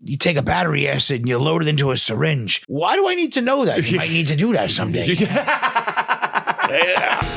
you take a battery acid and you load it into a syringe. Why do I need to know that? You might need to do that someday. Yeah.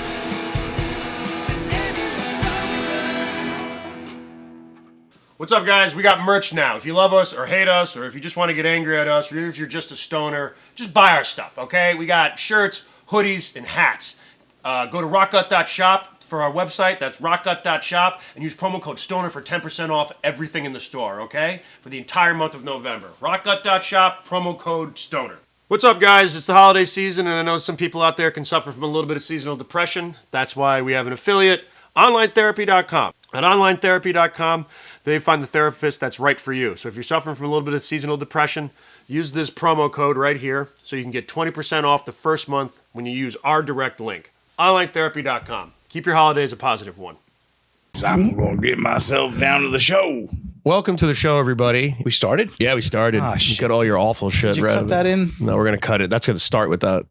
What's up, guys? We got merch now. If you love us or hate us, or if you just want to get angry at us, or if you're just a stoner, just buy our stuff, okay? We got shirts, hoodies, and hats. Go to rockgut.shop for our website. That's rockgut.shop, and use promo code STONER for 10% off everything in the store, okay? For the entire month of November. Rockgut.shop, promo code STONER. What's up, guys? It's the holiday season, and I know some people out there can suffer from a little bit of seasonal depression. That's why we have an affiliate, onlinetherapy.com. At onlinetherapy.com, they find the therapist that's right for you. So if you're suffering from a little bit of seasonal depression, use this promo code right here so you can get 20% off the first month when you use our direct link. onlinetherapy.com. Keep your holidays a positive one. I'm going to get myself down to the show. Welcome to the show, everybody. We started? Yeah, we started. Ah, You shit. got all your awful shit. Did you cut that in? No, we're going to cut it. That's going to start with that.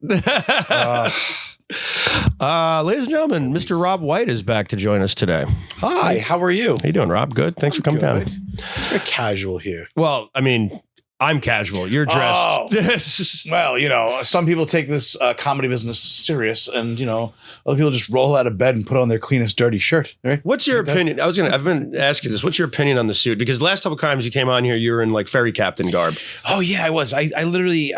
Ladies and gentlemen, Mr. Rob White is back to join us today. Hi, how are you? How you doing, Rob? Good. Thanks for coming down. Very casual here. Well, I mean, I'm casual. You're dressed. Well, you know, some people take this comedy business serious, and you know, other people just roll out of bed and put on their cleanest dirty shirt. Right? What's your opinion? I've been asking this. What's your opinion on the suit? Because the last couple times you came on here, you were in like ferry captain garb. Oh yeah, I was. I literally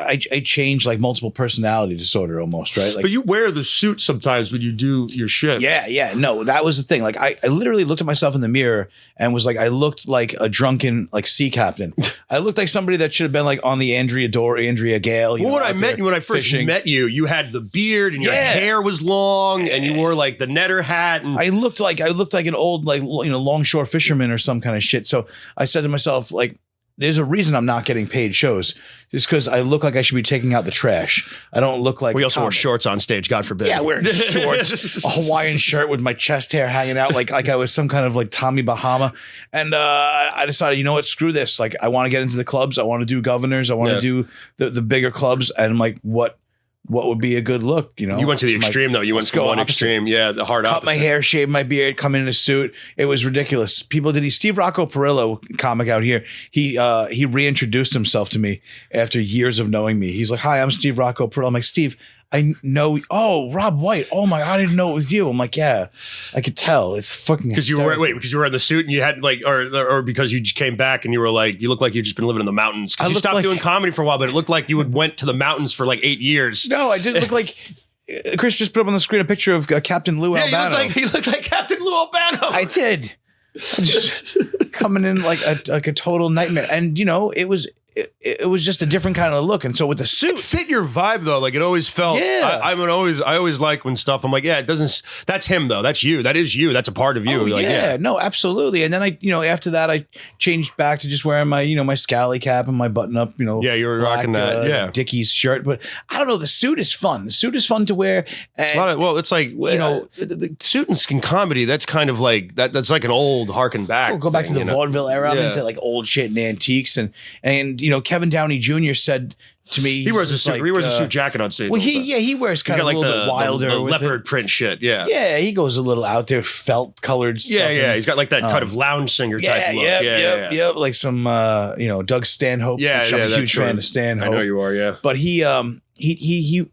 changed like multiple personality disorder almost, right? Like, But you wear the suit sometimes when you do your shit. yeah. No, that was the thing. Like I literally looked at myself in the mirror and was like, I looked like a drunken like sea captain. I looked like somebody that should have been like on the Andrea Gale. Well, when I first met you, you had the beard and your hair was long, and you wore like the netter hat. And I looked like an old like longshore fisherman or some kind of shit. So I said to myself, like, there's a reason I'm not getting paid shows. Just because I look like I should be taking out the trash. I don't look like. We also wore shorts on stage, God forbid. Yeah, wearing shorts, a Hawaiian shirt with my chest hair hanging out like I was some kind of like Tommy Bahama. And I decided, you know what, screw this. Like, I want to get into the clubs. I want to do Governors. I want to do the bigger clubs. And I'm like, what would be a good look? You know, you went to the extreme though. You went to one extreme. Yeah, the hard opposite. Cut my hair, shave my beard, come in a suit. It was ridiculous. People did. Steve Rocco Perillo, comic out here. He reintroduced himself to me after years of knowing me. He's like, "Hi, I'm Steve Rocco Perillo." I'm like, Steve, I know. Oh, Rob White. Oh my, I didn't know it was you. I'm like, yeah, I could tell. It's fucking. Because you were in the suit and you had like, or because you just came back and you were like, you look like you've just been living in the mountains. Because you stopped doing comedy for a while, but it looked like you went to the mountains for like 8 years. No, I didn't look like. Chris just put up on the screen a picture of Captain Lou Albano. He looked like Captain Lou Albano. I did. Just coming in like a total nightmare, and you know, it was just a different kind of look. And so with the suit, it fit your vibe though. Like it always felt. Yeah. I always like when stuff. I'm like, yeah, it doesn't. That's him though. That's you. That is you. That's a part of you. Oh, like, yeah. No, absolutely. And then after that, I changed back to just wearing my, my scally cap and my button up. Yeah, you were rocking that. Yeah, Dickies shirt. But I don't know. The suit is fun. The suit is fun to wear. And, it's like the suit and comedy. That's kind of like that. That's like an old harken back. Go back to the vaudeville era. I'm into like old shit and antiques and Kevin Downey Jr. said to me, he wears a suit. He wears a suit jacket on stage. Well, he wears kind of like a little bit wilder, the leopard print shit. Yeah, yeah, he goes a little out there, felt colored stuff. Yeah. He's got like that kind of lounge singer type look. Yep, like some Doug Stanhope. Yeah, which I'm a huge fan of Stanhope. I know you are. Yeah, but he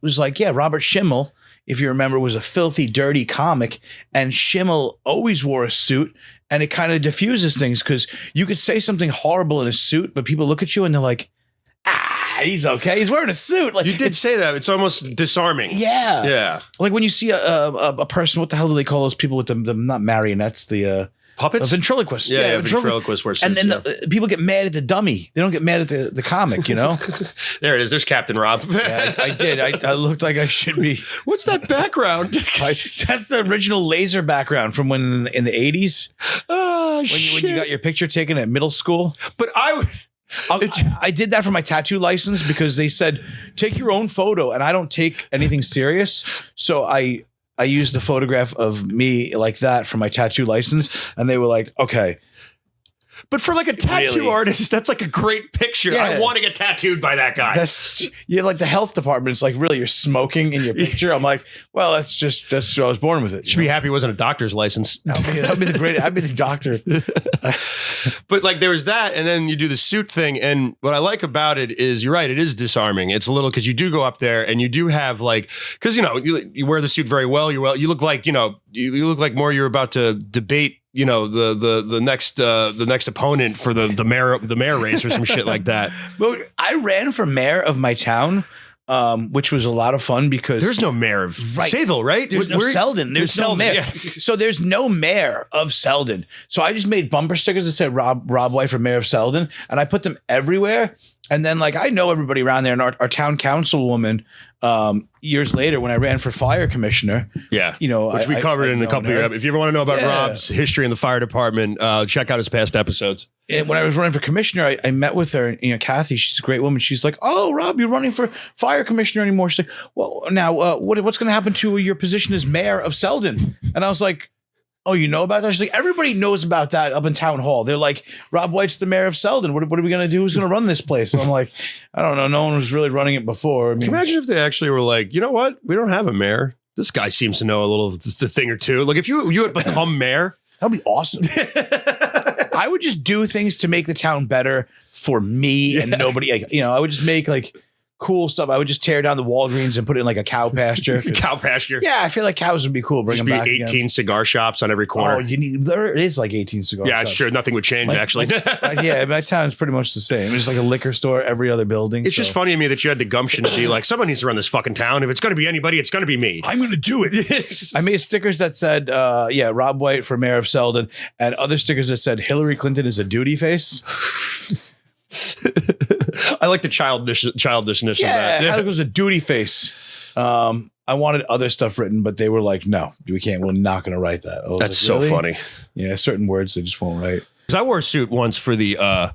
was like, Robert Schimmel, if you remember, was a filthy, dirty comic, and Schimmel always wore a suit. And it kind of diffuses things because you could say something horrible in a suit, but people look at you and they're like, he's okay. He's wearing a suit. Like, you did say that. It's almost disarming. Yeah. Yeah. Like when you see a person, what the hell do they call those people with the not marionettes, the puppets? A ventriloquist. Yeah, ventriloquist wears suits. And then people get mad at the dummy. They don't get mad at the comic, you know? There it is. There's Captain Rob. Yeah, I did. I looked like I should be. What's that background? That's the original laser background from when in the 80s. Oh, when you got your picture taken at middle school. But I did that for my tattoo license because they said, take your own photo, and I don't take anything serious. So I used the photograph of me like that for my tattoo license, and they were like, okay. But for like a tattoo Really? artist, that's like a great picture. Yeah. I want to get tattooed by that guy. Like the health department. It's like, really, you're smoking in your picture. I'm like, well, that's what I was born with it. Should be happy it wasn't a doctor's license. I'd be the doctor. But like there was that, and then you do the suit thing. And what I like about it is, you're right, it is disarming. It's a little, because you do go up there and you do have like, because you wear the suit very well. You look like you look like more you're about to debate the next opponent for the mayor race or some shit like that. But I ran for mayor of my town. Which was a lot of fun because there's no mayor of Sayville, right? There's no Selden. There's no mayor. Yeah. So there's no mayor of Selden. So I just made bumper stickers that said Rob White for mayor of Selden, and I put them everywhere. And then like I know everybody around there, and our town councilwoman, years later when I ran for fire commissioner, which we covered in a couple of years. If you ever want to know about Rob's history in the fire department, check out his past episodes. And when I was running for commissioner, I met with her. Kathy, she's a great woman. She's like, "Oh, Rob, you're running for fire commissioner anymore?" She's like, "Well, now what's going to happen to your position as mayor of Selden?" And I was like, "Oh, you know about that?" She's like, "Everybody knows about that up in town hall. They're like, Rob White's the mayor of Selden. What are we going to do? Who's going to run this place?" And I'm like, "I don't know. No one was really running it before." I mean, can you imagine if they actually were like, you know what? We don't have a mayor. This guy seems to know a little the thing or two. Like if you had become mayor, that'd be awesome. I would just do things to make the town better for me and nobody. I would just make like cool stuff. I would just tear down the Walgreens and put it in like a cow pasture. Cow pasture. Yeah, I feel like cows would be cool. Bring Just them be back 18 again. cigar shops on every corner. Oh, there is like 18 cigar yeah, shops. it's true. Nothing would change actually. Yeah, my town's pretty much the same. It's just like a liquor store every other building. It's just funny to me that you had the gumption to be like, someone needs to run this fucking town. If it's going to be anybody, it's going to be me. I'm going to do it. I made stickers that said, Rob White for mayor of Selden, and other stickers that said Hillary Clinton is a duty face. I like the childishness of that. Yeah, it was a duty face. I wanted other stuff written, but they were like, "No, we can't. We're not going to write that." That's so funny. Yeah, certain words they just won't write. Because I wore a suit once for the, I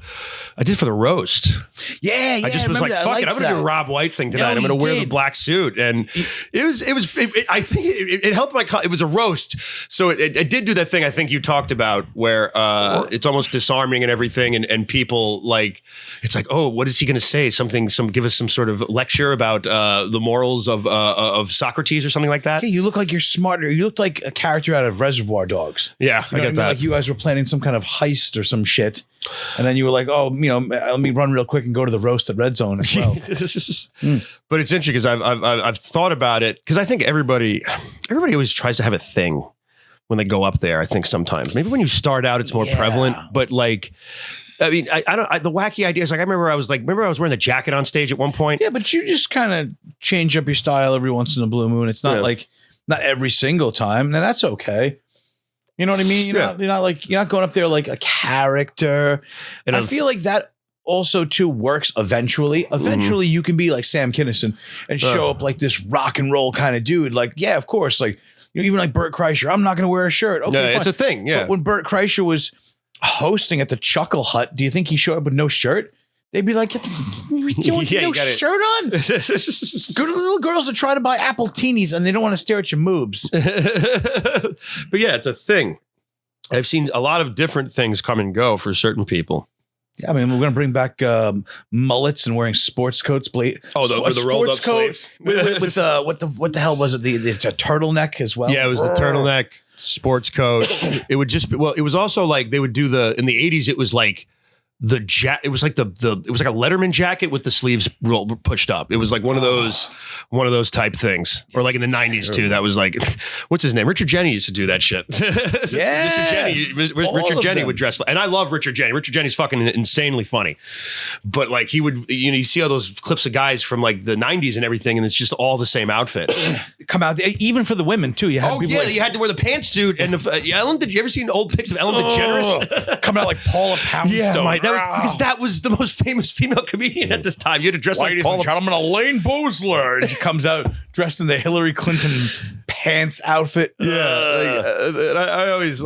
did for the roast. Yeah. I just was like, fuck it, I'm going to do a Rob White thing tonight. I'm going to wear the black suit. And I think it helped it was a roast. So it did do that thing I think you talked about where it's almost disarming and everything. And people like, it's like, oh, what is he going to say? Give us some sort of lecture about the morals of Socrates or something like that. Yeah, you look like you're smarter. You look like a character out of Reservoir Dogs. Yeah, I get that. Like you guys were planning some kind of heist or some shit. And then you were like, oh, let me run real quick and go to the roast at Red Zone as well. But it's interesting because I've thought about it because I think everybody always tries to have a thing when they go up there. I think sometimes maybe when you start out, it's more prevalent, but like, I mean, the wacky ideas. Like I remember I was wearing the jacket on stage at one point. Yeah, but you just kind of change up your style every once in a blue moon. It's not like not every single time. Now that's okay. You know what I mean? You're not going up there like a character. And I feel like that also too works eventually. Eventually you can be like Sam Kinison and show up like this rock and roll kind of dude. Like, yeah, of course. Like, even like Bert Kreischer, I'm not going to wear a shirt. Okay, no, it's a thing. Yeah. But when Bert Kreischer was hosting at the Chuckle Hut, do you think he showed up with no shirt? They'd be like, "Get no shirt on." Go to the little girls that try to buy Appletinis and they don't want to stare at your moobs. But yeah, it's a thing. I've seen a lot of different things come and go for certain people. Yeah, I mean, we're going to bring back mullets and wearing sports coats. The rolled up sleeves. with what the hell was it? It's a turtleneck as well. Yeah, it was the turtleneck sports coat. It would just be, it was also like they would do in the 80s. It was like it was like it was like a Letterman jacket with the sleeves pushed up. It was like one of those type things. Or like in the 90s too. That was like, what's his name? Richard Jeni used to do that shit. Yeah. Richard Jeni would dress, and I love Richard Jeni. Richard Jeni's fucking insanely funny. But like he would, you see all those clips of guys from like the 90s and everything, and it's just all the same outfit. Come out, even for the women too. You had you had to wear the pantsuit and Ellen. Did you ever see old pics of Ellen DeGeneres coming out like Paula Poundstone? Because that was the most famous female comedian at this time. You had to dress like Paula. Ladies and gentlemen, Elaine Boozler. And she comes out dressed in the Hillary Clinton pants outfit. I always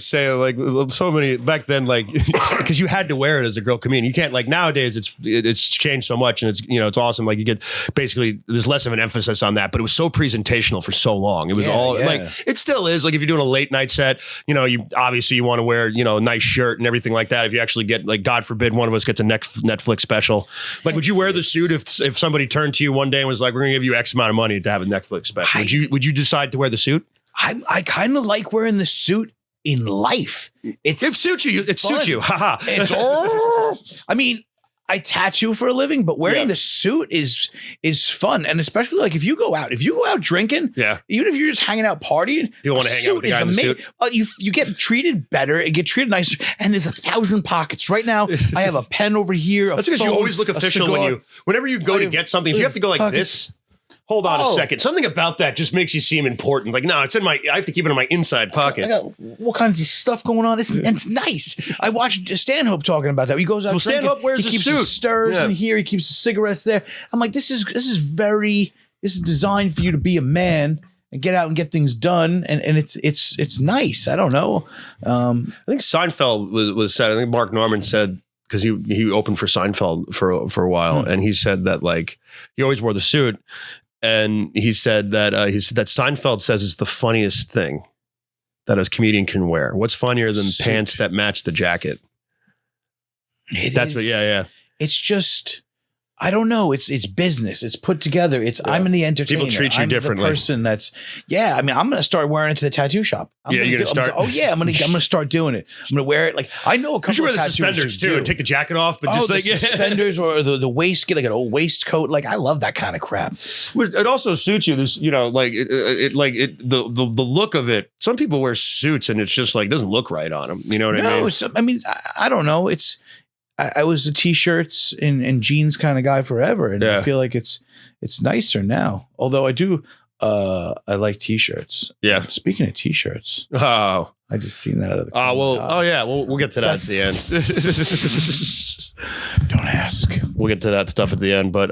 say like so many back then, like because you had to wear it as a girl comedian. You can't like nowadays. It's changed so much, and it's awesome. Like you get basically there's less of an emphasis on that, but it was so presentational for so long. It was like it still is. Like if you're doing a late night set, you obviously you want to wear a nice shirt and everything like that. If you actually get like God forbid one of us gets a Netflix special, like would you wear the suit if somebody turned to you one day and was like, we're gonna give you X amount of money to have a Netflix special? Would you decide to wear the suit? I kind of like wearing the suit in life. It suits you. It suits you. Haha. I mean, I tattoo for a living, but wearing the suit is fun, and especially like if you go out drinking, even if you're just hanging out partying, you want to hang out with the guy in the suit. You get treated better, and get treated nicer, and there's 1,000 pockets. Right now, I have a pen over here. That's because you always look official whenever you go to get something. If you have to go like this. Hold on a second. Something about that just makes you seem important. Like, no, it's in I have to keep it in my inside pocket. I got what kind of stuff going on? It's nice. I watched Stanhope talking about that. He goes out. Well, Stanhope wears a suit. His stirs in here. He keeps his cigarettes there. I'm like, this is designed for you to be a man and get out and get things done. And it's nice. I don't know. I think Seinfeld was said. I think Mark Norman said, because he opened for Seinfeld for a while, and he said that like he always wore the suit. And he said that Seinfeld says it's the funniest thing that a comedian can wear. What's funnier than pants that match the jacket? It's just, I don't know. It's business. It's put together. I'm in the entertainment. People treat you differently. The person that's, I mean, I'm going to start wearing it to the tattoo shop. You're going to start. I'm going to start doing it. I'm going to wear it. Like I know a couple. You should wear of the suspenders too and take the jacket off, but just like the suspenders or the waist, get like an old waistcoat. Like I love that kind of crap. It also suits you. This, the look of it. Some people wear suits and it's just like doesn't look right on them. You know what I mean? I mean, I don't know. I was a t-shirts and jeans kind of guy forever, and I feel like it's nicer now. Although I do, I like t-shirts. Yeah. Speaking of t-shirts, I just seen that out of the. We'll get to that at the end. Don't ask. We'll get to that stuff at the end, but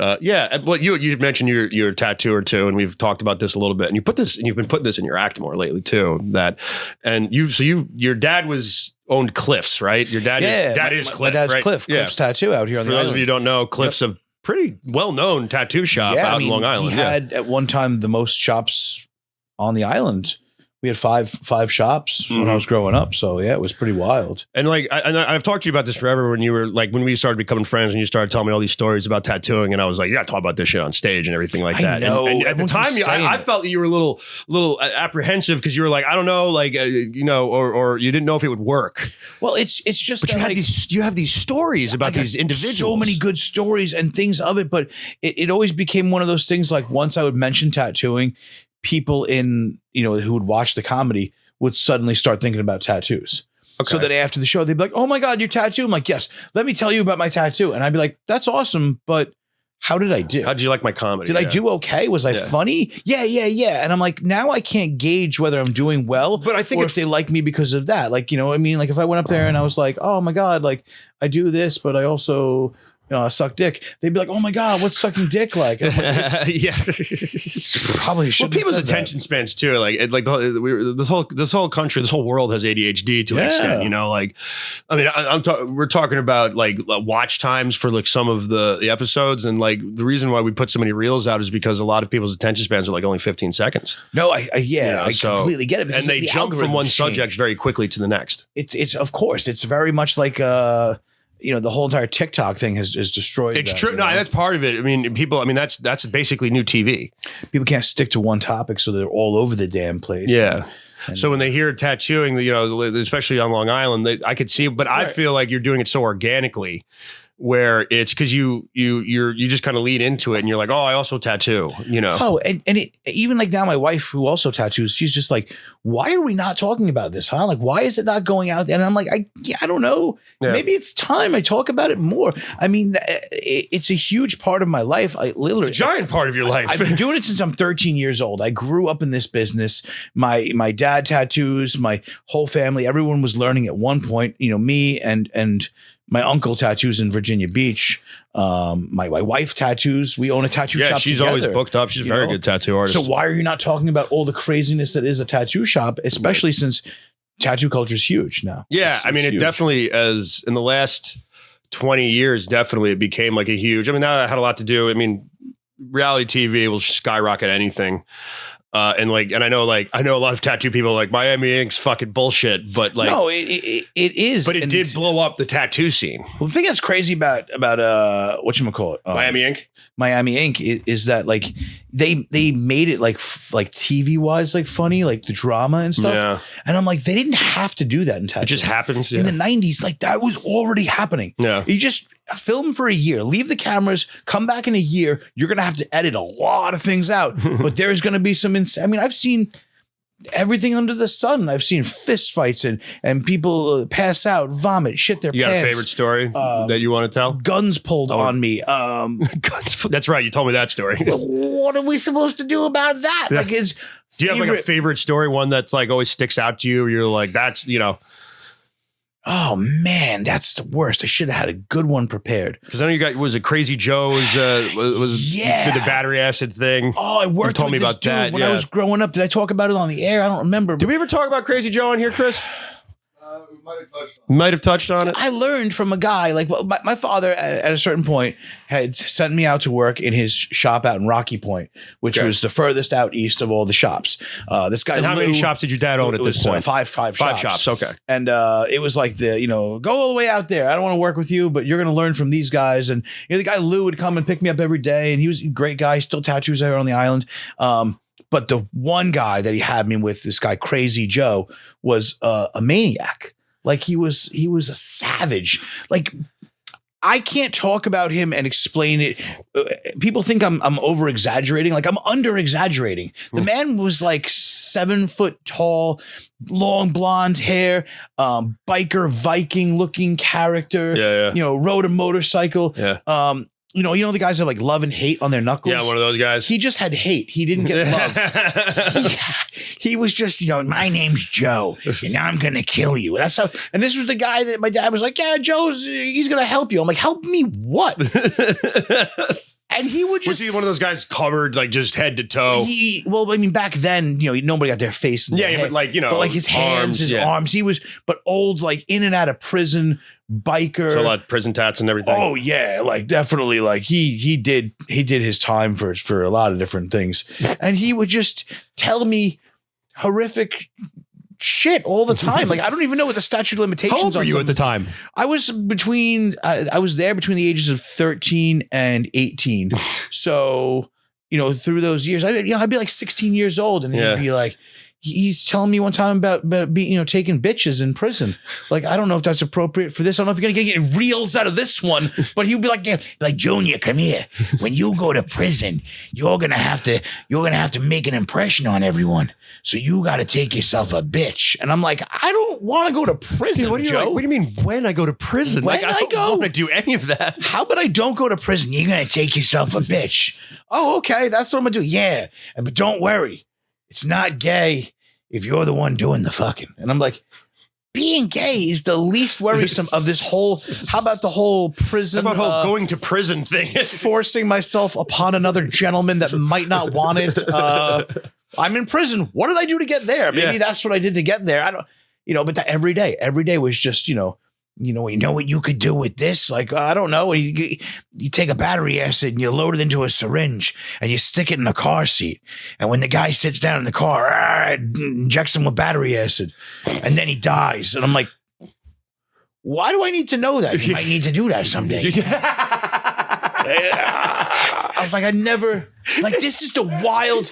Well, you mentioned you're a tattooer too, and we've talked about this a little bit, and you've been putting this in your act more lately too. Your dad owned Cliff's, right? Your dad is Cliff. My dad's right? Cliff. Cliff's Tattoo out here on the island. For those of you who don't know, Cliff's a pretty well-known tattoo shop out in Long Island. He had at one time the most shops on the island. We had five shops when I was growing up. So it was pretty wild. And like, I've talked to you about this forever when when we started becoming friends and you started telling me all these stories about tattooing, and I was like, yeah, talk about this shit on stage and everything like that. I know. And at the time, I felt that you were a little apprehensive because you were like, I don't know, like, or you didn't know if it would work. Well, it's just, but you have these stories about these individuals. So many good stories and things of it, but it always became one of those things. Like once I would mention tattooing, people who would watch the comedy would suddenly start thinking about tattoos. Okay. So that after the show, they'd be like, oh my God, your tattoo. I'm like, yes, let me tell you about my tattoo. And I'd be like, that's awesome. But how did I do? How did you like my comedy? Did I do okay? Was I funny? Yeah. And I'm like, now I can't gauge whether I'm doing well, but I think if they like me because of that. Like, you know what I mean? Like if I went up there and I was like, oh my God, like I do this, but I also suck dick. They'd be like, "Oh my God, what's sucking dick like?" Like, probably should. Well, people's attention spans too. Like, this whole country, this whole world has ADHD to an extent. Like, I mean, we're talking about like watch times for like some of the episodes, and like the reason why we put so many reels out is because a lot of people's attention spans are like only 15 seconds. No, I completely get it. And they jump from one subject very quickly to the next. It's of course, it's very much like the whole entire TikTok thing has destroyed. It's true. No, that's part of it. I mean, people. I mean, that's basically new TV. People can't stick to one topic, so they're all over the damn place. Yeah. So when they hear tattooing, especially on Long Island, I could see. But I feel like you're doing it so organically, where it's because you just kind of lead into it, and you're like, oh, I also tattoo. Oh, and it, even like now, my wife who also tattoos, she's just like, why are we not talking about this, huh? Like, why is it not going out? And I'm like, I don't know. Yeah. Maybe it's time I talk about it more. I mean, it's a huge part of my life. I literally Giant part of your life. I've been doing it since I'm 13 years old. I grew up in this business. My dad tattoos, my whole family, everyone was learning at one point, me and my uncle tattoos in Virginia Beach. My wife tattoos. We own a tattoo shop. She's together, always booked up. She's a very good tattoo artist. So why are you not talking about all the craziness that is a tattoo shop, especially since tattoo culture is huge now? Yeah. I mean, it definitely, as in the last 20 years, definitely it became like a huge, I mean, that had a lot to do. I mean, reality TV will skyrocket anything. And I know a lot of tattoo people like Miami Ink's fucking bullshit, but like, no, it is, but it did blow up the tattoo scene. Well, the thing that's crazy about whatchamacallit, Miami Ink. Miami Ink is that like they made it like TV wise, like funny, like the drama and stuff. Yeah. And I'm like, they didn't have to do that in tattoo. It just happens. In the 90s, like that was already happening. Yeah. You just film for a year, leave the cameras, come back in a year. You're going to have to edit a lot of things out, but there's going to be some, I've seen everything under the sun. I've seen fist fights and people pass out, vomit, shit their You got pants. a favorite story that you want to tell? Guns pulled on me. Guns. That's right. You told me that story. What are we supposed to do about that? Yeah. Like, do you have like a favorite story, one that's like always sticks out to you? Or you're like, that's, oh man, that's the worst. I should have had a good one prepared. Because I know you got, was it Crazy Joe? Was Yeah. did the battery acid thing? Oh, I worked told with me this about dude that, when yeah. I was growing up. Did I talk about it on the air? I don't remember. Did we ever talk about Crazy Joe on here, Chris? We might have touched on it. Might have touched on it. I learned from a guy, like my father at a certain point had sent me out to work in his shop out in Rocky Point, which Okay. was the furthest out east of all the shops. This guy, And how many Lou, shops did your dad own at it was this point? Five Five shops. Okay. And it was like go all the way out there. I don't want to work with you, but you're going to learn from these guys. And the guy Lou would come and pick me up every day, and he was a great guy. Still tattoos there on the island. But the one guy that he had me with, this guy Crazy Joe, was a maniac. Like he was a savage. Like I can't talk about him and explain it. People think I'm over exaggerating. Like I'm under exaggerating. The man was like 7 foot tall, long blonde hair, biker Viking looking character. Yeah. Rode a motorcycle. Yeah. You know the guys that like love and hate on their knuckles. Yeah, one of those guys. He just had hate. He didn't get love. he was just, my name's Joe, and I'm gonna kill you. That's how. And this was the guy that my dad was like, yeah, he's gonna help you. I'm like, help me what? And he would just. Was he one of those guys covered like just head to toe? Back then, nobody got their face. In their head. But like but like his hands, his arms. He was, but old, like in and out of prison, biker. So a lot of prison tats and everything. Oh yeah, like definitely. Like he did his time for a lot of different things, and he would just tell me horrific shit all the time. Like I don't even know what the statute of limitations. How old were you at the time? time? I was I was there between the ages of 13 and 18. So through those years, I'd be like 16 years old, and he'd be like. He's telling me one time about being, taking bitches in prison. Like, I don't know if that's appropriate for this. I don't know if you're going to get any reels out of this one, but he'll be like, Junior, come here. When you go to prison, you're going to have to make an impression on everyone. So you got to take yourself a bitch. And I'm like, I don't want to go to prison, What do Joe. you mean when I go to prison? When I don't want to do any of that. How about I don't go to prison? You're going to take yourself a bitch. Oh, okay. That's what I'm going to do. Yeah. But don't worry. It's not gay if you're the one doing the fucking. And I'm like, being gay is the least worrisome of this whole. How about the whole prison? How about whole going to prison thing? Forcing myself upon another gentleman that might not want it. I'm in prison. What did I do to get there? Maybe that's what I did to get there. I don't, but every day was just, what you could do with this? Like, I don't know. You take a battery acid and you load it into a syringe and you stick it in the car seat. And when the guy sits down in the car, injects him with battery acid and then he dies. And I'm like, why do I need to know that? You might need to do that someday. I was like, this is the wild.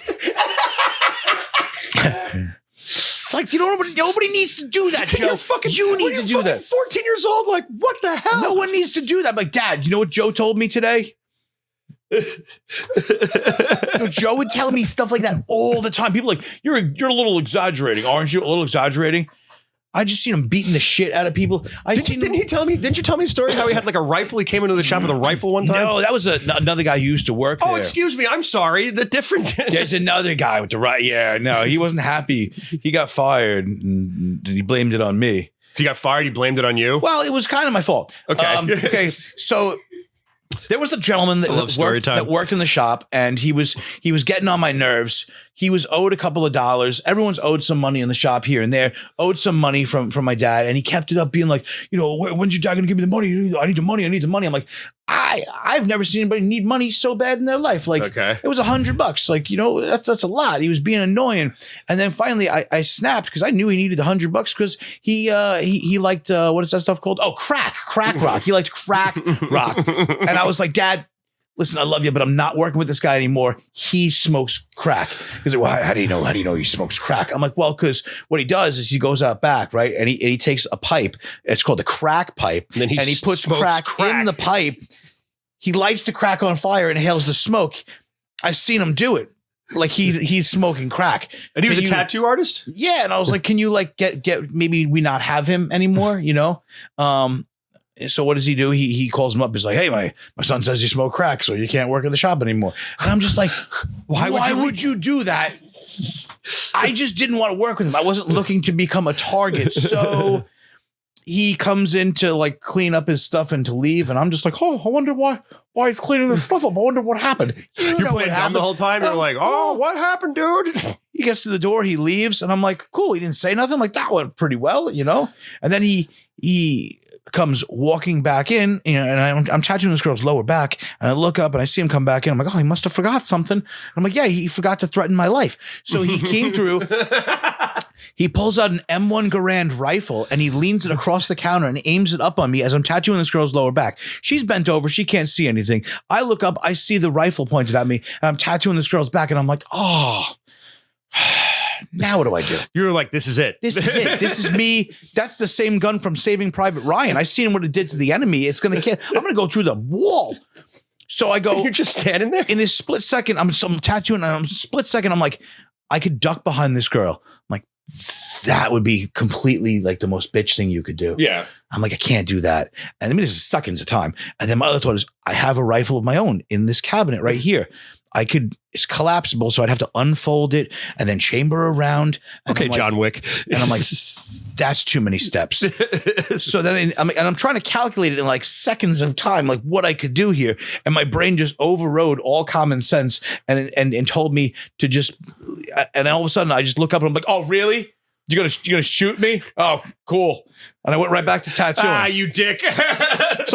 It's like, nobody needs to do that, Joe. You need to do that. 14 years old, like, what the hell? No one needs to do that. I'm like, Dad, you know what Joe told me today? Joe would tell me stuff like that all the time. People are like, you're a little exaggerating, aren't you? A little exaggerating. I just seen him beating the shit out of people. Didn't you tell me a story how he had like a rifle? He came into the shop with a rifle one time. No, that was another guy who used to work there. Oh, excuse me. I'm sorry. There's another guy with the right. Yeah, no, he wasn't happy. He got fired and he blamed it on me. He got fired. He blamed it on you. Well, it was kind of my fault. Okay. Okay. So there was a gentleman that worked in the shop, and he was getting on my nerves. He was owed a couple of dollars. Everyone's owed some money in the shop here and there. Owed some money from my dad, and he kept it up, being like, when's your dad gonna give me the money? I need the money. I need the money. I'm like, I've never seen anybody need money so bad in their life. Like, It was $100. Like, that's a lot. He was being annoying, and then finally I snapped because I knew he needed $100 because he liked what is that stuff called? Oh, crack rock. He liked crack rock, and I was like, Dad, listen, I love you, but I'm not working with this guy anymore. He smokes crack. He's like, well, how do you know he smokes crack? I'm like, well, because what he does is he goes out back, right? And he takes a pipe. It's called a crack pipe. And he puts crack in the pipe. He lights the crack on fire and inhales the smoke. I've seen him do it. Like he's smoking crack. And he was a tattoo artist? Yeah. And I was like, can you like get maybe we not have him anymore, So what does he do? He calls him up. He's like, hey, my son says you smoke crack, so you can't work in the shop anymore. And I'm just like, why would you do that? I just didn't want to work with him. I wasn't looking to become a target. So he comes in to like clean up his stuff and to leave. And I'm just like, oh, I wonder why he's cleaning this stuff up. I wonder what happened. You're playing dumb the whole time. You're like, oh, what happened, dude? He gets to the door, he leaves, and I'm like, cool. He didn't say nothing. I'm like, that went pretty well, And then he comes walking back in, and I'm tattooing this girl's lower back, and I look up and I see him come back in. I'm like, oh, he must have forgot something. I'm like, yeah, he forgot to threaten my life. So he came through. He pulls out an M1 Garand rifle and he leans it across the counter and aims it up on me as I'm tattooing this girl's lower back. She's bent over. She can't see anything. I look up. I see the rifle pointed at me, and I'm tattooing this girl's back, and I'm like, oh. Now what do I do? You were like, this is it. This is it. This is me. That's the same gun from Saving Private Ryan. I seen what it did to the enemy. It's going to kill. I'm going to go through the wall. So I go. You're just standing there? In this split second, I'm tattooing, and split second, I'm like, I could duck behind this girl. I'm like, that would be completely like the most bitch thing you could do. Yeah. I'm like, I can't do that. And I mean, this is seconds of time. And then my other thought is, I have a rifle of my own in this cabinet right here. It's collapsible, so I'd have to unfold it and then chamber around. Okay, like, John Wick. And I'm like, that's too many steps. So then I'm trying to calculate it in like seconds of time, like what I could do here. And my brain just overrode all common sense and told me to just, and all of a sudden I just look up and I'm like, oh, really? You're gonna shoot me? Oh, cool. And I went right back to tattooing. Ah, you dick. It's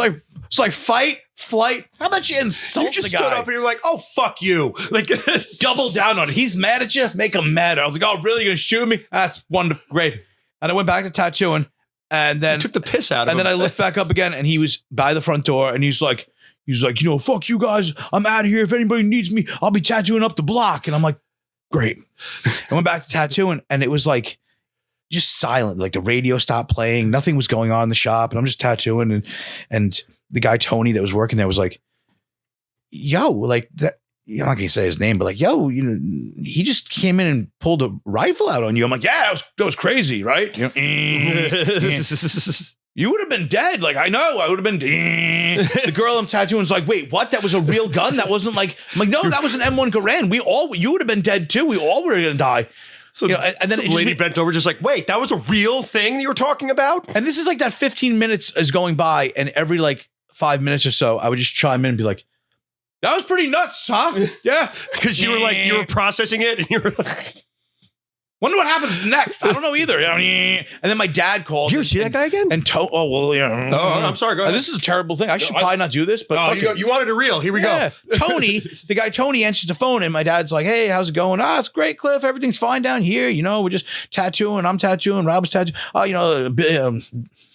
like fight, flight. How about you insult the guy? You just stood up and you're like, oh, fuck you. Like, double down on it. He's mad at you. Make him mad. I was like, oh, really? You're gonna shoot me? That's wonderful. Great. And I went back to tattooing, and then you took the piss out of him. And then I looked back up again, and he was by the front door, and he's like, fuck you guys. I'm out of here. If anybody needs me, I'll be tattooing up the block. And I'm like, great. I went back to tattooing, and it was like just silent. Like the radio stopped playing. Nothing was going on in the shop, and I'm just tattooing, and the guy Tony that was working there was like, yo, like that. I'm not gonna say his name, but like, yo, he just came in and pulled a rifle out on you. I'm like, yeah, that was crazy, right? You would have been dead. Like, I know, I would have been. The girl I'm tattooing is like, wait, what? That was a real gun? That wasn't like, I'm like, no, that was an M1 Garand. You would have been dead too. We all were gonna die. So, and then the lady bent over just like, wait, that was a real thing that you were talking about? And this is like that 15 minutes is going by, and every like 5 minutes or so, I would just chime in and be like, that was pretty nuts, huh? Yeah. Because you were processing it, and you were like, wonder what happens next. I don't know either. And then my dad called. Did you see that guy again? And oh, well, yeah. Oh, I'm sorry. Go ahead. This is a terrible thing. I should probably not do this, but you wanted a reel. Here we go. Tony, the guy Tony answers the phone, and my dad's like, hey, how's it going? Ah, it's great, Cliff. Everything's fine down here. We're just tattooing. I'm tattooing. Rob's tattooing. Oh,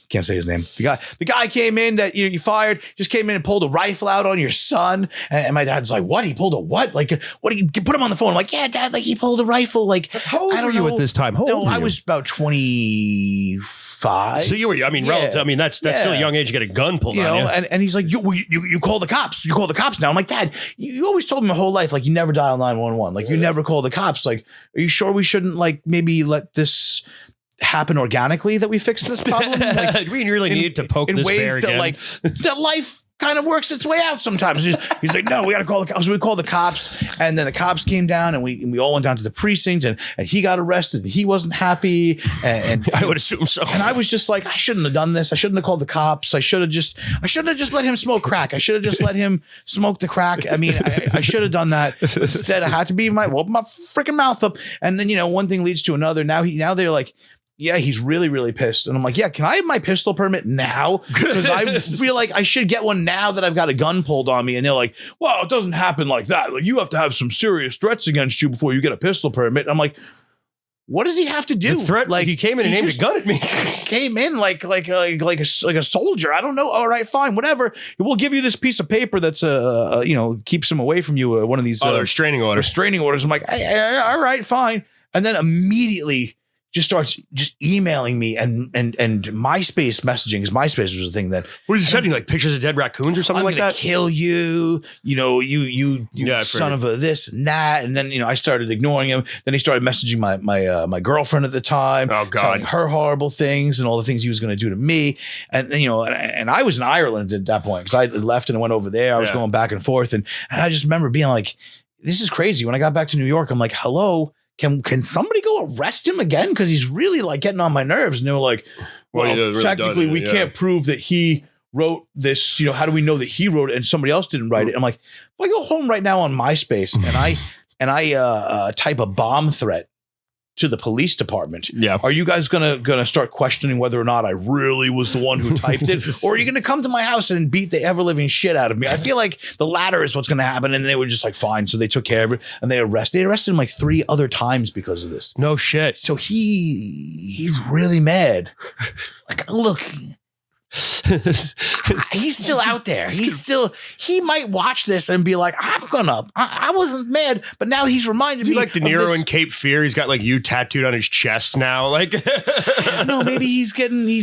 can't say his name. The guy came in that you fired, just came in and pulled a rifle out on your son. And my dad's like, what? He pulled a what? Like, what? He put him on the phone. I'm like, yeah, Dad, like he pulled a rifle. Like, how old were you at this time? I was about 25. So you were, relative. I mean, that's still a young age to get a gun pulled on you. And he's like, you call the cops. You call the cops now. I'm like, Dad, you always told me my whole life, like, you never dial 911. Like, you never call the cops. Like, are you sure we shouldn't, like, maybe let this happen organically that we fix this problem? Like, we really need to poke this bear again. That life kind of works its way out sometimes. He's like, no, we got to call the cops. So we called the cops, and then the cops came down, and we all went down to the precinct, and he got arrested, and he wasn't happy, and I would assume so. And I was just like, I shouldn't have done this. I shouldn't have called the cops. I should have just let him smoke crack. I should have just let him smoke the crack. I mean, I should have done that. Instead, I had to open my freaking mouth up, and then one thing leads to another. Now they're like, yeah, he's really, really pissed. And I'm like, yeah, can I have my pistol permit now? Because I feel like I should get one now that I've got a gun pulled on me. And they're like, well, it doesn't happen like that. Like, you have to have some serious threats against you before you get a pistol permit. And I'm like, what does he have to do? The threat, like he came in and aimed a gun at me. Came in like a soldier. I don't know. All right, fine, whatever. We'll give you this piece of paper that's keeps him away from you. One of these restraining orders. Restraining orders. I'm like, all right, fine. And then immediately just starts emailing me and MySpace messaging, because MySpace was the thing that. What are you sending, like pictures of dead raccoons or something like that? I'm gonna kill you, you son of a this and that. And then I started ignoring him. Then he started messaging my girlfriend at the time. Oh God, telling her horrible things and all the things he was going to do to me. And and I was in Ireland at that point, because I left and went over there. I was going back and forth, and I just remember being like, this is crazy. When I got back to New York, I'm like, hello. Can somebody go arrest him again? Because he's really like getting on my nerves. And they were like, well, technically we can't prove that he wrote this. How do we know that he wrote it and somebody else didn't write it? I'm like, if I go home right now on MySpace and I type a bomb threat to the police department, are you guys gonna start questioning whether or not I really was the one who typed it, or are you gonna come to my house and beat the ever living shit out of me? I feel like the latter is what's gonna happen. And they were just like, fine. So they took care of it, and they arrested him like 3 other times because of this. No shit. So he's really mad. Like, look. He's still out there. He might watch this and be like, I wasn't mad, but now he's reminded me. Like De Niro in Cape Fear. He's got like you tattooed on his chest now. Like, I don't know. Maybe he's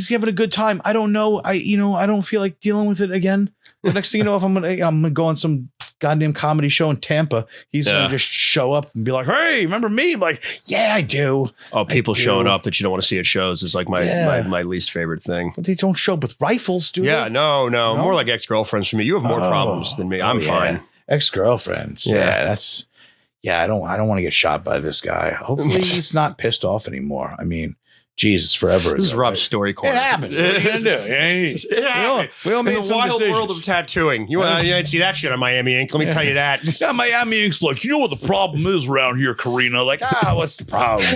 having a good time. I don't know. I don't feel like dealing with it again. The next thing you know, if I'm gonna go on some goddamn comedy show in Tampa, he's gonna just show up and be like, "Hey, remember me?" I'm like, yeah, I do. Oh, people showing up that you don't want to see at shows is like my least favorite thing. But they don't show up with rifles, do they? Yeah, no, more like ex-girlfriends for me. You have more problems than me. I'm fine. Ex-girlfriends. Yeah, I don't want to get shot by this guy. Hopefully he's not pissed off anymore. I mean, Jesus, forever. This is Rob's story corner. It happens. What are you gonna do? We all made in the wild decisions. world of tattooing. You didn't see that shit on Miami Ink. Let me tell you that. Yeah, Miami Ink's like, you know what the problem is around here, Karina? Like, what's the problem?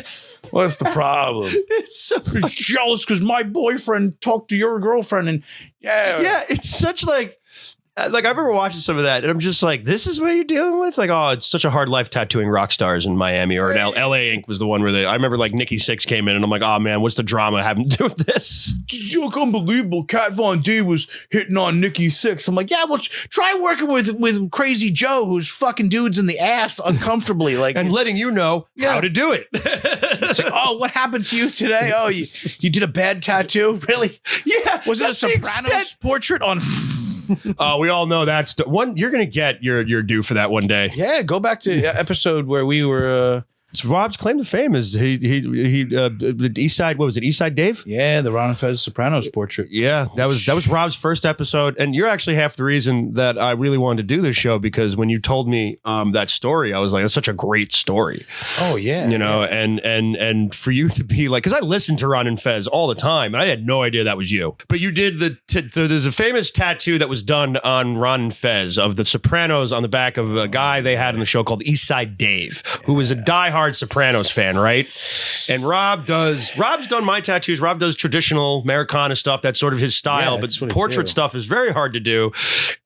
What's the problem? It's so He's jealous because my boyfriend talked to your girlfriend, and yeah, it's such like I remember watching some of that, and I'm just like, this is what you're dealing with? Like, oh, it's such a hard life tattooing rock stars in Miami, or in LA Ink was the one where I remember like Nikki Sixx came in, and I'm like, oh man, what's the drama having to do with this? You look unbelievable. Kat Von D was hitting on Nikki Sixx. I'm like, yeah, well, try working with Crazy Joe, who's fucking dudes in the ass uncomfortably, like, and letting you know how to do it. It's like, oh, what happened to you today? Oh, you did a bad tattoo? Really? Yeah. Was it a Sopranos portrait on? We all know that's the one. You're gonna get your due for that one day. Yeah, go back to episode where we were. So Rob's claim to fame is he the East Side. What was it? East Side Dave? Yeah, the Ron and Fez Sopranos portrait. Yeah, that was Rob's first episode, and you're actually half the reason that I really wanted to do this show, because when you told me that story, I was like, that's such a great story. Oh yeah, and for you to be like, because I listened to Ron and Fez all the time, and I had no idea that was you. But you did there's a famous tattoo that was done on Ron and Fez of the Sopranos on the back of a guy they had in the show called East Side Dave, who was a diehard Sopranos fan, right? And Rob's done my tattoos. Rob does traditional Americana stuff. That's sort of his style, but portrait stuff is very hard to do.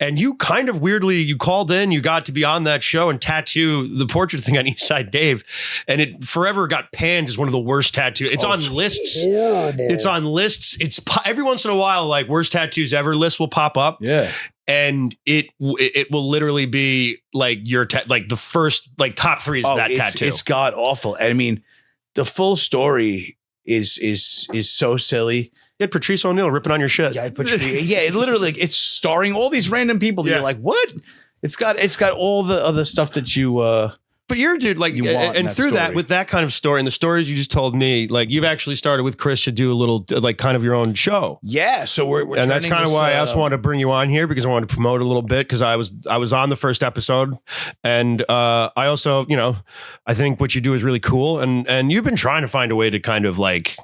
And you kind of weirdly, you called in, you got to be on that show and tattoo the portrait thing on East Side Dave. And it forever got panned as one of the worst tattoos. It's on lists. Horrible. It's on lists. It's every once in a while, like worst tattoos ever list will pop up. Yeah. And it will literally be like like the first like top 3 is that tattoo. It's god awful. I mean, the full story is so silly. You had Patrice O'Neal ripping on your shit. Yeah, it literally it's starring all these random people that you're like, what? It's got all the other stuff that you But you're a dude, like, and through that, with that kind of story and the stories you just told me, like, you've actually started with Chris to do a little, like, kind of your own show. Yeah, so we're and that's kind of why I also wanted to bring you on here, because I wanted to promote a little bit, because I was on the first episode, and I also, you know, I think what you do is really cool, and you've been trying to find a way to kind of like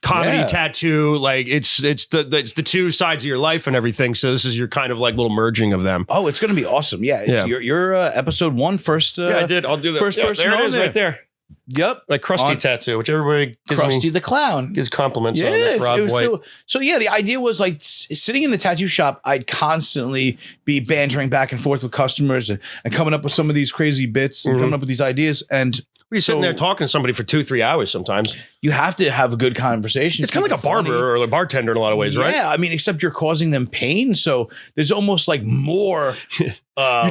comedy, tattoo, like it's the two sides of your life and everything. So this is your kind of like little merging of them. Oh, it's gonna be awesome. Yeah, it's your episode 1 first. I did. I'll do that. First person. There it is, right there. Yep, like Krusty tattoo, which everybody gives Krusty the Clown gives compliments on. That's Rob White. So yeah, the idea was like sitting in the tattoo shop, I'd constantly be bantering back and forth with customers and coming up with some of these crazy bits and coming up with these ideas. And you're sitting there talking to somebody for 2-3 hours sometimes. You have to have a good conversation. It's kind of like a barber or a bartender in a lot of ways, right? Yeah, I mean, except you're causing them pain. So there's almost like more. You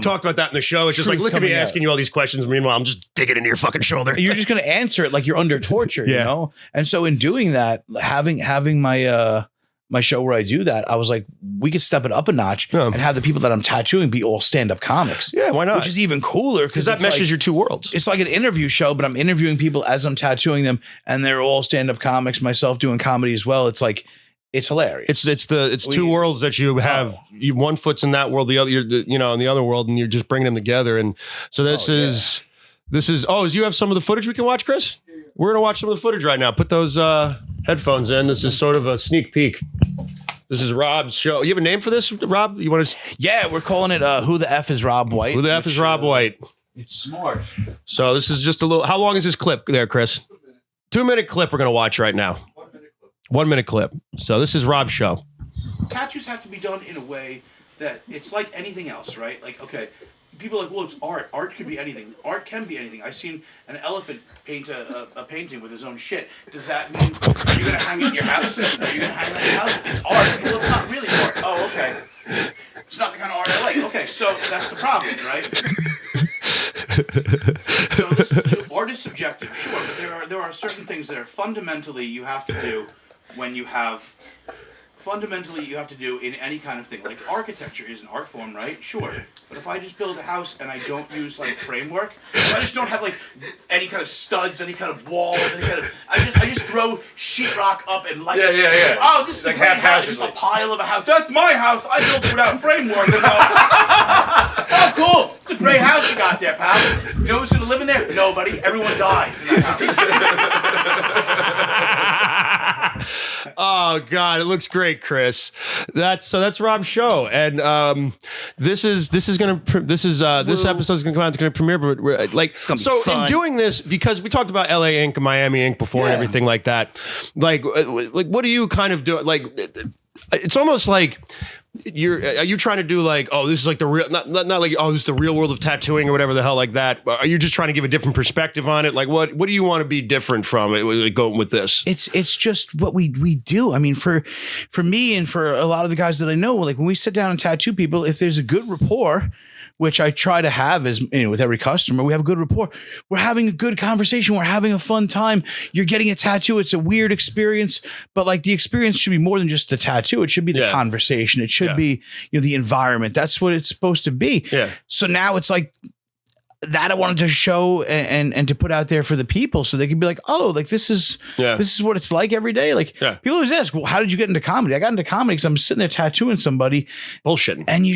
talked about that in the show. It's just like, look at me asking you all these questions. Meanwhile, I'm just digging into your fucking shoulder. You're just going to answer it like you're under torture, you know? And so in doing that, having my show where I do that, I was like, we could step it up a notch and have the people that I'm tattooing be all stand-up comics. Yeah, why not? Which is even cooler because that meshes your two worlds. It's like an interview show, but I'm interviewing people as I'm tattooing them, and they're all stand-up comics. Myself doing comedy as well. It's like it's hilarious. It's two worlds that you have. You one foot's in that world, the other, in the other world, and you're just bringing them together. And so this is. Do you have some of the footage we can watch, Chris? We're going to watch some of the footage right now. Put those headphones in. This is sort of a sneak peek. This is Rob's show. You have a name for this, Rob? You want to? Yeah, we're calling it Who the F is Rob White? Who the F is Rob White? It's smart. So this is just a little. How long is this clip there, Chris? 2-minute clip we're going to watch right now. 1 minute clip. So this is Rob's show. Tattoos have to be done in a way that it's like anything else, right? Like, okay. People are like, well, it's art. Art could be anything. Art can be anything. I've seen an elephant paint a painting with his own shit. Does that mean you're going to hang it in your house? Are you going to hang it in your house? It's art. Well, it's not really art. Oh, okay. It's not the kind of art I like. Okay, so that's the problem, right? So art is subjective, sure, but there are certain things that are fundamentally you have to do in any kind of thing. Like architecture is an art form, right? Sure. But if I just build a house and I don't use like framework, if I just don't have like any kind of studs, any kind of walls, I just throw sheetrock up and like oh, this is like a great house, just a pile of a house. That's my house. I built it without framework. Oh, cool. It's a great house you got there, pal. You know who's gonna live in there? Nobody. Everyone dies in that house. Oh God, it looks great, Chris. That's Rob's show, and this episode is gonna come out. It's gonna premiere, but we're like so fun. In doing this, because we talked about LA Ink and Miami Ink before and everything like that. Like what do you kind of do? Like it's almost like. Are you trying to do like, oh, this is like the real, not like, oh, this is the real world of tattooing or whatever the hell like that? Are you just trying to give a different perspective on it? Like, what do you want to be different from it, like, going with this? It's just what we do. I mean, for me and for a lot of the guys that I know, like when we sit down and tattoo people, if there's a good rapport, which I try to have with every customer, we have a good rapport. We're having a good conversation. We're having a fun time. You're getting a tattoo. It's a weird experience, but like the experience should be more than just the tattoo. It should be the conversation. It should be, the environment. That's what it's supposed to be. Yeah. So now it's like that I wanted to show and to put out there for the people so they can be like, oh, like this is what it's like every day. Like people always ask, well, how did you get into comedy? I got into comedy because I'm sitting there tattooing somebody. Bullshit. And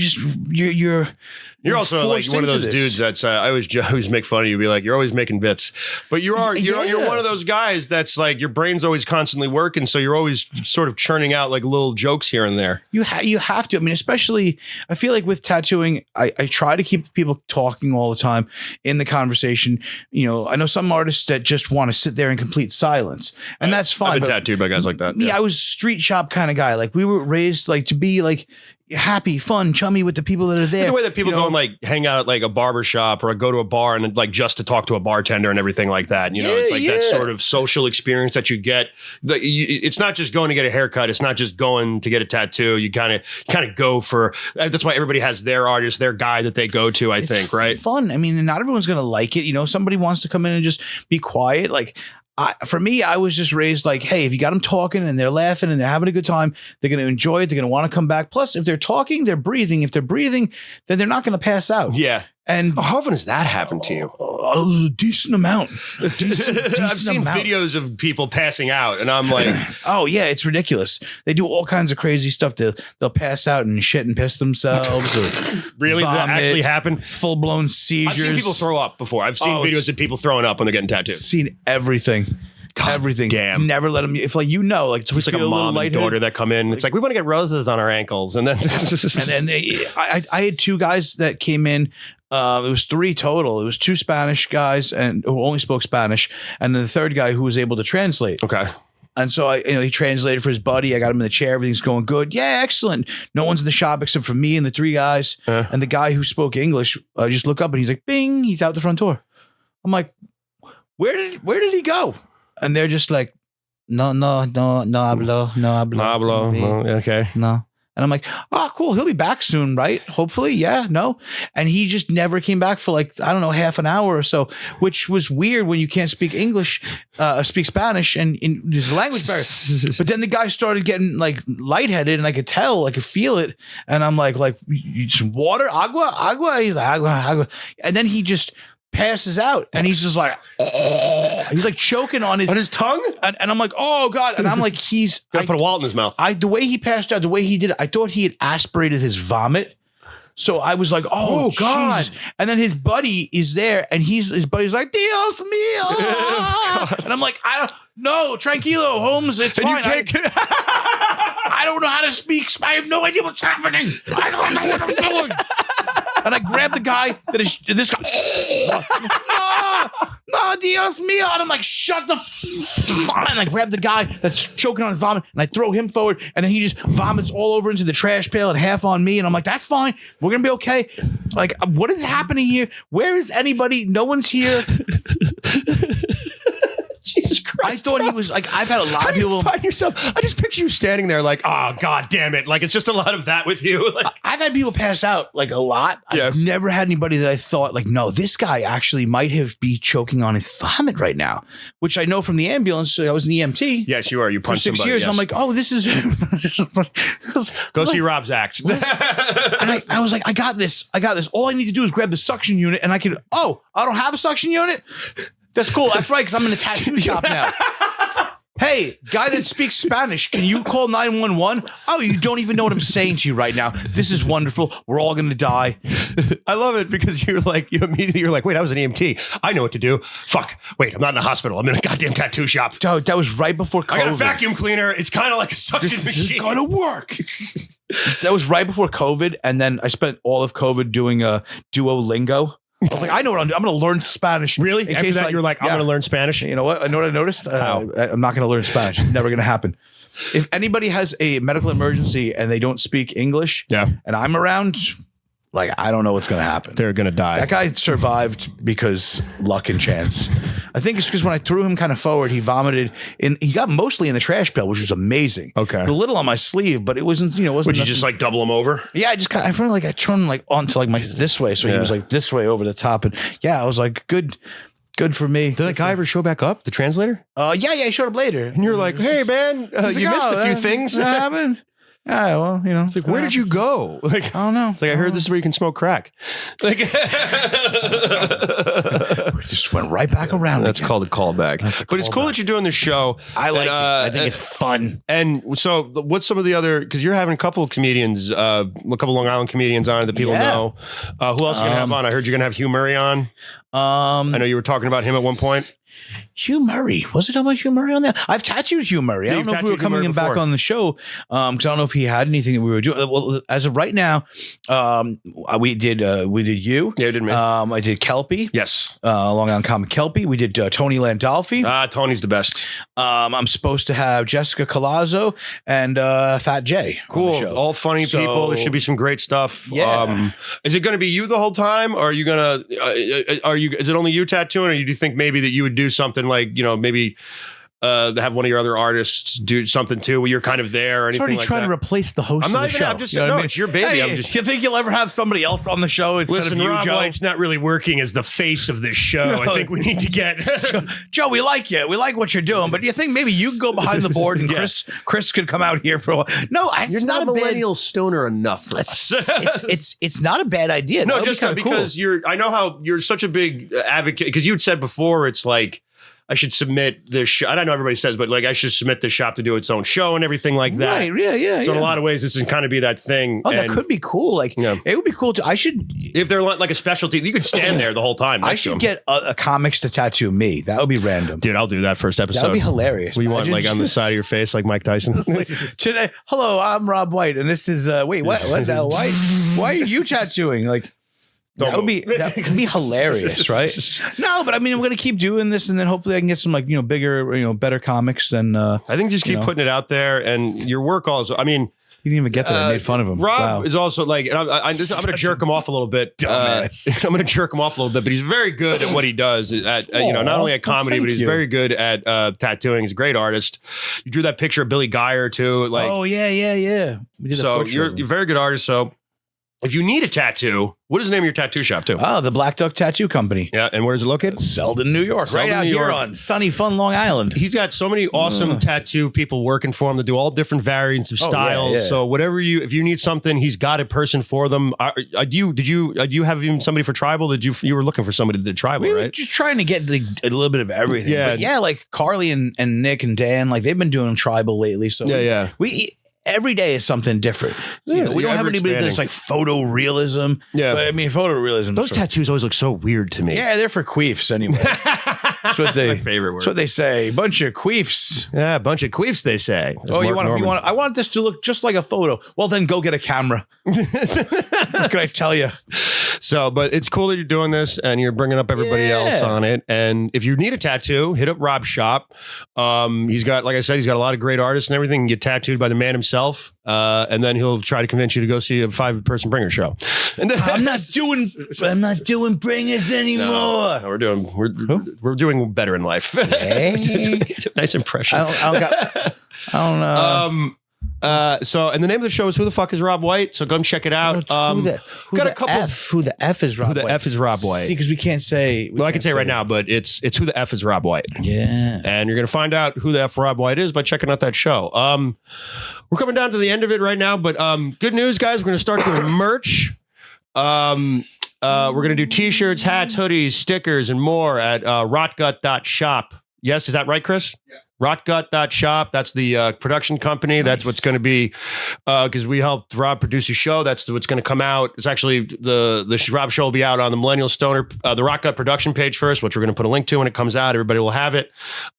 you're also like one of those dudes that's I always make fun of you, be like, you're always making bits, but you're one of those guys that's like your brain's always constantly working, so you're always sort of churning out like little jokes here and there. You have to. I mean, especially I feel like with tattooing, I try to keep people talking all the time in the conversation. I know some artists that just want to sit there in complete silence, and that's fine. I've been tattooed by guys like that. Me, I was street shop kind of guy. Like we were raised like to be like happy, fun, chummy with the people that are there. The way that people go and like hang out at like a barber shop or go to a bar and like just to talk to a bartender and everything like that. It's like that sort of social experience that you get. It's not just going to get a haircut. It's not just going to get a tattoo. You kind of go for. That's why everybody has their artist, their guy that they go to. I think, right? Fun. I mean, not everyone's gonna like it. Somebody wants to come in and just be quiet. Like. For me, I was just raised like, hey, if you got them talking and they're laughing and they're having a good time, they're going to enjoy it. They're going to want to come back. Plus, if they're talking, they're breathing. If they're breathing, then they're not going to pass out. Yeah. And How often has that happened to you? a decent amount. Decent I've seen amount. videos of people passing out, and I'm like, Oh yeah, it's ridiculous. They do all kinds of crazy stuff. They'll pass out and shit and piss themselves. Or really? That vomit, actually happened? Full blown seizures. I've seen people throw up before. I've seen Oh, videos of people throwing up when they're getting tattooed. Seen everything. Everything. damn. Never let them. If like It's like a mom and daughter that come in. It's like, we want to get roses on our ankles, and then and then I had two guys that came in. It was three total. It was two Spanish guys and who only spoke Spanish, and then the third guy who was able to translate. okay. And so he translated for his buddy. I got him in the chair. Everything's going good. Yeah, excellent. No one's in the shop except for me and the three guys. And the guy who spoke English, I just look up and he's like, bing, he's out the front door. I'm like, where did he go? And they're just like, no hablo. Okay. No. And I'm like, oh, cool. He'll be back soon, right? Hopefully. Yeah. No. And he just never came back for like, I don't know, half an hour or so, which was weird when you can't speak English, speak Spanish and there's a language barrier. But then the guy started getting like lightheaded and I could tell, I could feel it. And I'm like, some water, agua. He's like, agua. And then he just passes out and he's just like, he's like choking on his tongue. And I'm like, oh God. And I'm like, Gotta put a wallet in his mouth. The way he passed out, the way he did it, I thought he had aspirated his vomit. So I was like, oh God. Jesus. And then his buddy is there and his buddy's like, Dios mío. And I'm like, I don't know. Tranquilo, Holmes. It's fine. I don't know how to speak. I have no idea what's happening. I don't know what I'm doing. And I grabbed the guy this guy. No, Dios mío. And I'm like, shut the and I grab the guy that's choking on his vomit and I throw him forward and then he just vomits all over into the trash pail and half on me. And I'm like, that's fine. We're going to be okay. Like, what is happening here? Where is anybody? No one's here. Jesus Christ. I thought he was like, I've had a lot of people. Find yourself. I just picture you standing there like, oh, God damn it. Like, it's just a lot of that with you. Like, I've had people pass out like a lot. Yeah. I've never had anybody that I thought like, no, this guy actually might be choking on his vomit right now, which I know from the ambulance. I was an EMT. yes, you are. You For punched 6 somebody. years. Yes. And I'm like, oh, this is. Go see Rob's act. And I was like, I got this. All I need to do is grab the suction unit and I can, I don't have a suction unit. That's cool. That's right, because I'm in a tattoo shop now. Hey, guy that speaks Spanish, can you call 911? Oh, you don't even know what I'm saying to you right now. This is wonderful. We're all going to die. I love it because you're like, you're like, wait, I was an EMT. I know what to do. Fuck. Wait, I'm not in a hospital. I'm in a goddamn tattoo shop. Dude, that was right before COVID. I got a vacuum cleaner. It's kind of like a suction machine. It's going to work. That was right before COVID. And then I spent all of COVID doing a Duolingo. I was like, I know what I'm doing. I'm going to learn Spanish. Really? After that, you're like, I'm going to learn Spanish? You know what? I know what I noticed? I'm not going to learn Spanish. It's never going to happen. If anybody has a medical emergency and they don't speak English and I'm around, like, I don't know what's going to happen. They're going to die. That guy survived because luck and chance. I think it's because when I threw him kind of forward, he vomited he got mostly in the trash pail, which was amazing. Okay. A little on my sleeve, but it wasn't, wasn't. Would you nothing. just like double him over? Yeah, I turned like onto like this way. So he was like this way over the top. And yeah, I was like, good for me. Did that guy ever show back up, the translator? Yeah, he showed up later. And you're like, hey man, you missed a few things. What happened? Yeah, well, It's like, where did you go? Like, I don't know. It's like, I heard this is where you can smoke crack. Like, We just went right back around. That's again. called a callback. But it's cool that you're doing this show. I like it. I think it's fun. And so, what's some of the other? Because you're having a couple of comedians, a couple Long Island comedians on that people know. Who else are you gonna have on? I heard you're gonna have Hugh Murray on. I know you were talking about him at one point. Hugh Murray. Was it about Hugh Murray on there? I've tattooed Hugh Murray. I don't know if we were coming in back on the show because I don't know if he had anything that we were doing. Well, as of right now, we did you. Yeah, you did me. I did Kelpie. Yes. Long Island comic Kelpie. We did Tony Landolfi. Tony's the best. I'm supposed to have Jessica Colazzo and Fat Jay. Cool. All funny people. There should be some great stuff. Yeah. Is it going to be you the whole time? Or are you going to, is it only you tattooing? Or do you think maybe that you would do something like, maybe have one of your other artists do something too, where you're kind of there or anything already like trying that. to replace the host I'm of not the even. show. I'm just You know saying, what I no, mean? it's your baby. Hey, I'm just. you think you'll ever have somebody else on the show instead Listen, of you, Rob Joe? White's not really working as the face of this show. No. I think we need to get Joe, we like you. We like what you're doing, but do you think maybe you could go behind the board and Yeah. Chris could come out here for a while? No, it's not a millennial stoner enough for us. it's not a bad idea. No, That would just be kinda because I know how you're such a big advocate, because you had said before, it's like, I should submit this show. I don't know everybody says, but like I should submit this shop to do its own show and everything like that. Right, yeah. So in a lot of ways, this can kind of be that thing. Oh, that And could be cool. Like it would be cool to. I should. if they're like a specialty, you could stand there the whole time. I next to should them. get a comics to tattoo me. That would be random. Dude, I'll do that first episode. That would be hilarious. What do you want, Imagine- like on the side of your face, like Mike Tyson? Today, hello, I'm Rob White, and this is wait, what? Why are you tattooing? Like that would be hilarious, right? No, but I mean, I'm gonna keep doing this, and then hopefully I can get some like bigger, better comics than. I think just keep putting it out there, and your work also. I mean. You didn't even get that. I made fun of him. Rob Wow. is also like, and I'm going to jerk him off a little bit. Dumbass. I'm going to jerk him off a little bit, but he's very good at what he does. At not only at comedy, thank but he's you. very good at tattooing. He's a great artist. You drew that picture of Billy Geyer too. Like, Oh yeah. We did a so portrait you're of him. a very good artist. So if you need a tattoo, what is the name of your tattoo shop too? Oh, the Black Duck Tattoo Company, Yeah, and where is it located? Selden, New York, Selden, right out New here York. on sunny, fun Long Island. He's got so many awesome tattoo people working for him that do all different variants of Oh, yeah, styles. yeah. So if you need something, he's got a person for them. Do you have even somebody for tribal? You were looking for somebody that did tribal, We were right? just trying to get a little bit of everything. Yeah. But yeah, like Carly and Nick and Dan, like they've been doing tribal lately. So Yeah. we every day is something different. We Yeah, don't you're have anybody ever that's like photorealism. Yeah. But I mean photorealism. Those tattoos always look so weird to me. Yeah, they're for queefs anyway. That's what they. My favorite word. That's what they say. Bunch of queefs. Yeah, a bunch of queefs, they say. That's Oh, Mark Norman. I want this to look just like a photo. Well, then go get a camera. What can I tell you? So, but it's cool that you're doing this and you're bringing up everybody else on it. And if you need a tattoo, hit up Rob's shop. He's got, like I said, he's got a lot of great artists and everything. You get tattooed by the man himself. And then he'll try to convince you to go see a 5-person bringer show. And then, I'm not doing bringers anymore. no, we're doing better in life. Hey. Nice impression. I don't know. And the name of the show is Who the Fuck is Rob White? So go check it out. Who the F is Rob Who the White? F is Rob White? See, because we can't say. Well, I can say right now, but it's Who the F is Rob White. Yeah. And you're going to find out who the F Rob White is by checking out that show. We're coming down to the end of it right now, but good news, guys. We're going to start doing merch. We're going to do t-shirts, hats, hoodies, stickers, and more at rotgut.shop. Yes, is that right, Chris? Yeah. Rotgut.shop. That's the production company. Nice. That's what's going to be, because we helped Rob produce a show. That's what's going to come out. It's actually the Rob show will be out on the Millennial Stoner, the Rotgut production page first, which we're going to put a link to when it comes out. Everybody will have it.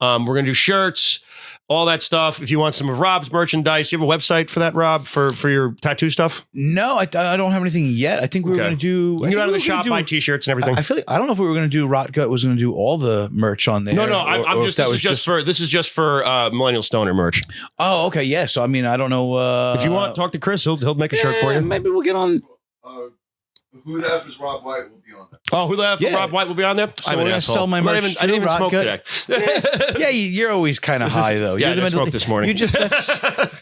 We're going to do shirts, all that stuff. If you want some of Rob's merchandise, do you have a website for that, Rob, for your tattoo stuff? No, I don't have anything yet. I think we were going to do. You can go out of the shop, buy t-shirts and everything. I feel like, I don't know if we were going to do Rotgut was going to do all the merch on there. No, or if this is just for Millennial Stoner merch. Oh, okay, yeah. So I mean, I don't know. If you want, talk to Chris. He'll make a shirt for you. Maybe we'll get on. Who the F is Rob White will be on there. Oh, Who the F Yeah. Rob White will be on there? So I'm we're an gonna asshole. sell my merch I didn't even to smoke Rotgut. today. Yeah, you're always kind of high though. Yeah, You're I smoked this morning. You just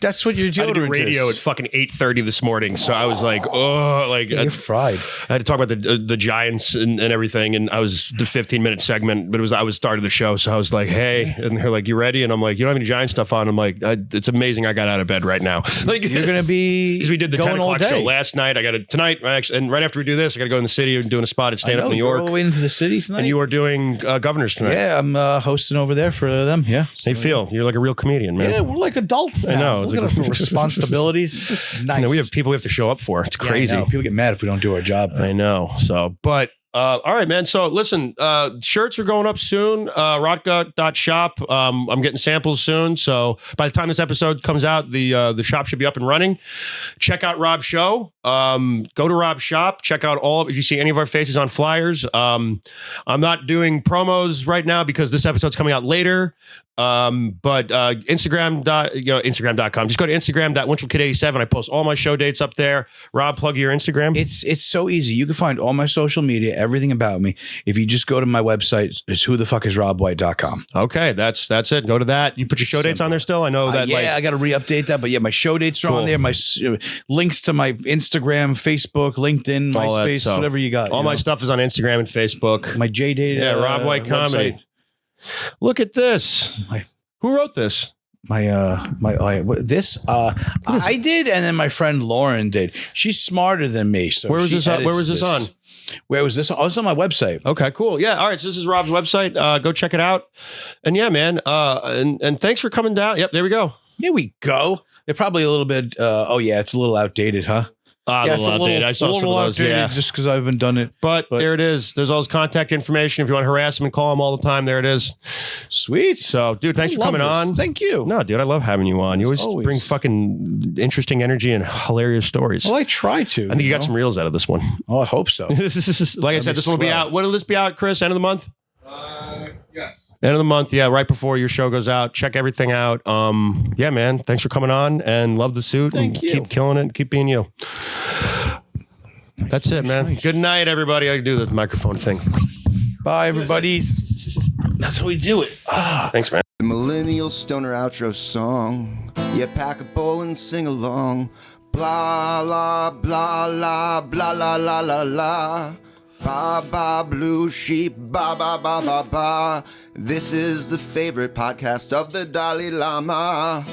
that's what your I had to do deodorant radio at is. fucking 8:30 this morning, so I was like, oh, like Yeah, you're fried. I had to talk about the Giants and everything, and I was the 15-minute segment, but I was started the show, so I was like, hey, and they're like, you ready? And I'm like, you don't have any Giant stuff on? I'm like, it's amazing I got out of bed right now. Like You're gonna be because we did the 10 going all o'clock show day. last night. I got to tonight, actually, and right after we do this, I got to go in the city and doing a spot at Stand Up New You're York, all the way into the city tonight. and you are doing Governors tonight. Yeah, I'm hosting over there for them. Yeah. How you feel? You're like a real comedian, man. Yeah, we're like adults now. I know. Look at us with responsibilities. This is nice. You know, we have people we have to show up for. It's Yeah, I crazy. know. People get mad if we don't do our job. I know. So, but all right, man. So listen, shirts are going up soon. Rotgut.shop. I'm getting samples soon. So by the time this episode comes out, the shop should be up and running. Check out Rob's show. Go to Rob's shop. Check out if you see any of our faces on flyers. I'm not doing promos right now because this episode's coming out later. But Instagram.com. Just go to Instagram.WinchellKid87. I post all my show dates up there. Rob, plug your Instagram. It's so easy. You can find all my social media, everything about me. If you just go to my website, it's whothefuckisrobwhite.com. Okay, that's it. Go to that. You put your show dates on there still? I know that. I got to re-update that. But yeah, my show dates are on there. My links to my Instagram, Facebook, LinkedIn, MySpace, whatever you got. All my stuff is on Instagram and Facebook. My J-Date. Yeah, Rob White Comedy. Website. Look at this. Who wrote this? I did, and then my friend Lauren did. She's smarter than me. So where was this on? Where was this on? Oh, it's on my website. Okay, cool. Yeah. All right. So this is Rob's website. Go check it out. And yeah, man. And thanks for coming down. Yep. There we go. Here we go. They're probably a little bit. It's a little outdated, huh? Yeah, it's a little outdated. I saw some of those. Yeah, just because I haven't done it. But there it is. There's all his contact information. If you want to harass him and call him all the time, there it is. Sweet. So, dude, thanks for coming on. Thank you. No, dude, I love having you on. You always bring fucking interesting energy and hilarious stories. Well, I try to. I think you got some reels out of this one. Oh, I hope so. Like I said, this one will be out. When will this be out, Chris? End of the month? Yes. End of the month, yeah, right before your show goes out. Check everything out. Yeah, man. Thanks for coming on and love the suit. Thank you. Keep killing it. Keep being you. That's it, man. Good night, everybody. I can do the microphone thing. Bye, everybody. That's how we do it. Thanks, man. The Millennial Stoner outro song. Yeah, pack a bowl and sing along. Blah, la, blah, la, blah, la, la, la, la. Ba, ba, blue sheep, ba, ba, ba, ba, ba. This is the favorite podcast of the Dalai Lama.